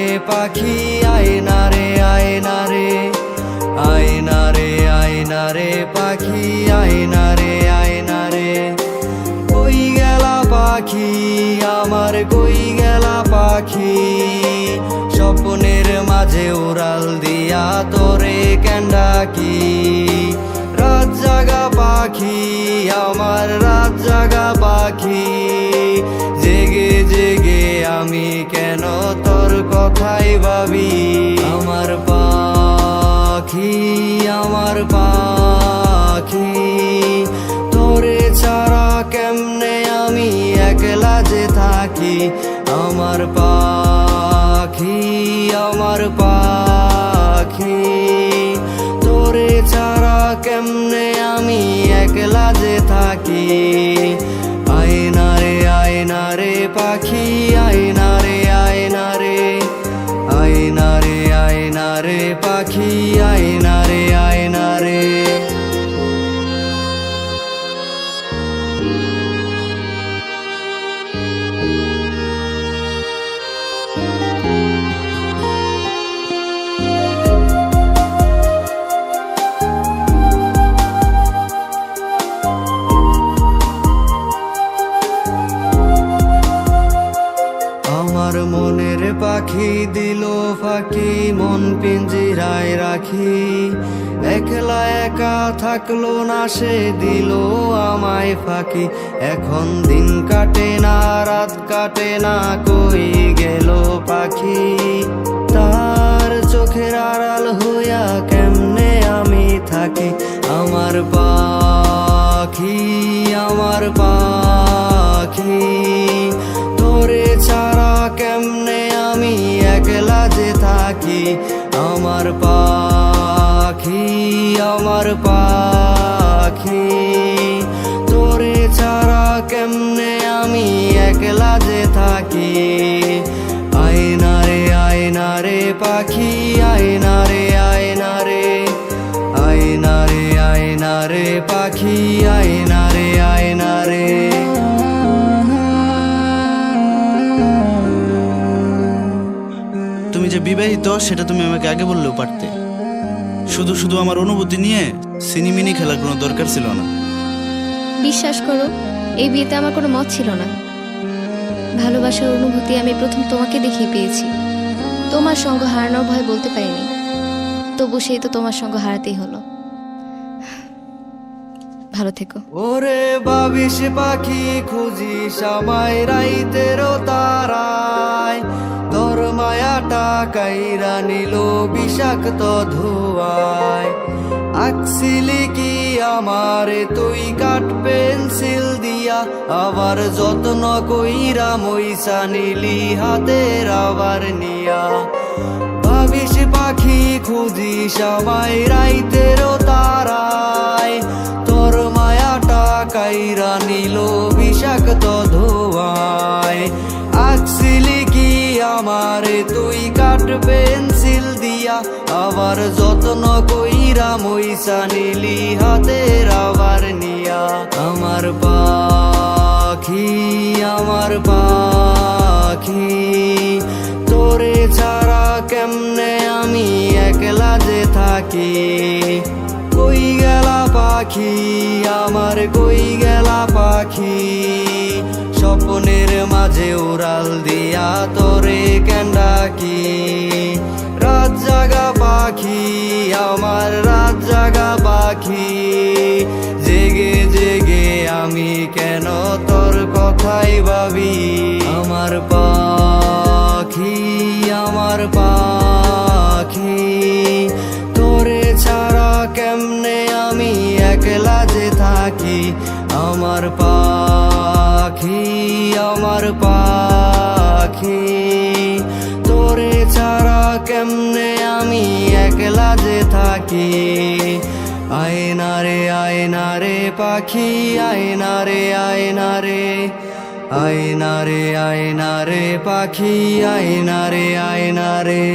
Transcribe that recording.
রে পাখি আয়না রে আয়না রে, আয়না রে আয়না রে পাখি আয়না রে আয়না রে। কই গেলা পাখি আমার কই গেলা পাখি, স্বপ্নের মাঝে উড়াল দিয়া তোরে কেন ডাকি। রাত জাগা পাখি আমার রাত জাগা পাখি, জেগে জেগে আমি কেন তোর কথাই ভাবি। আমার পাখি আমার পাখি, তোরে ছাড়া কেমনে আমি একলা যে থাকি। আমার পাখি আমার পাখি, তোরে ছাড়া কেমনে আমি একলা যে থাকি। আয়না রে আয়না রে পাখি আয়না রে আয়না রে, আয়না রে আয়না রে পাখি আয়না রে আয়না রে। আমার মনের পাখি দিল ফাঁকি, মন পিঞ্জিরায় রাখি। একলা একা থাকলো না সে দিল আমায় ফাঁকি। এখন দিন কাটে না রাত কাটে না, কই গেল পাখি। তার চোখের আড়াল হইয়া কেমনে আমি থাকি। আমার পাখি আমার পাখি, তোরে ছাড়া কেমনে আমি একলা যে থাকি। আমার পাখি আমার পাখি, তোরে ছাড়া কেমনে আমি একলা যে থাকি। আয়না রে আয়না রে পাখি আয়না রে আয়না রে, আয়না রে আয়না রে পাখি আয়না রে আয়না রে। তুমি যে বিবাহিত সেটা তুমি আমাকে আগে বললেও পারতে। শুধু শুধু আমার অনুভূতি নিয়ে সিনিমিনি খেলার কোনো দরকার ছিল না। বিশ্বাস করো, এই বিয়েতে আমার কোনো মত ছিল না। ভালোবাসার অনুভূতি আমি প্রথম তোমাকে দেখেই পেয়েছি। তোমার সঙ্গ হারানোর ভয় বলতে পারিনি, তবু সেই তো তোমার সঙ্গ হারাতেই হলো। ভালো থেকো। ওরে ভাবিস পাখি খুঁজিস আমায় রাইতেরও তারায়, তোর মায়াটা কাইরা নিল বিষাক্ত ধোয়ায়। আঁকছিলি কি আমারে তুই কাঠ পেন্সিল দিয়া, আবার যত্ন কইরা মইসা নিলি হাতের আবার নিয়া। ভাবিস পাখি খুঁজিস আমায় রাইতেরও তারায়, তোর মায়াটা কাইরা নিল বিষাক্ত ধোয়ায়। আঁকছিলি কি আমারে তুই কাঠ পেন্সিল দিয়া, আবার যত্ন কইরা মইসা নিলি হাতের আবার নিয়া। আমার পাখি আমার পাখি, তোরে ছাড়া কেমনে আমি একলা যে থাকি। কই গেলা পাখি আমার কই গেলা পাখি, স্বপ্নের মাঝে উড়াল দিয়া তোরে কেন ডাকি। রাত জাগা পাখি আমার রাত জাগা পাখি, জেগে জেগে আমি কেন তোর কথাই ভাবি। আমার পাখি আমার পাখি, তোরে ছাড়া কেমনে আমি একলা যে থাকি। আমার পাখি আমার পাখি, তোরে ছাড়া কেমনে আমি একলা যে থাকি। আয়না রে আয়না রে পাখি আয়না রে আয়না রে, আয়না রে আয়না রে পাখি আয়না রে আয়না রে।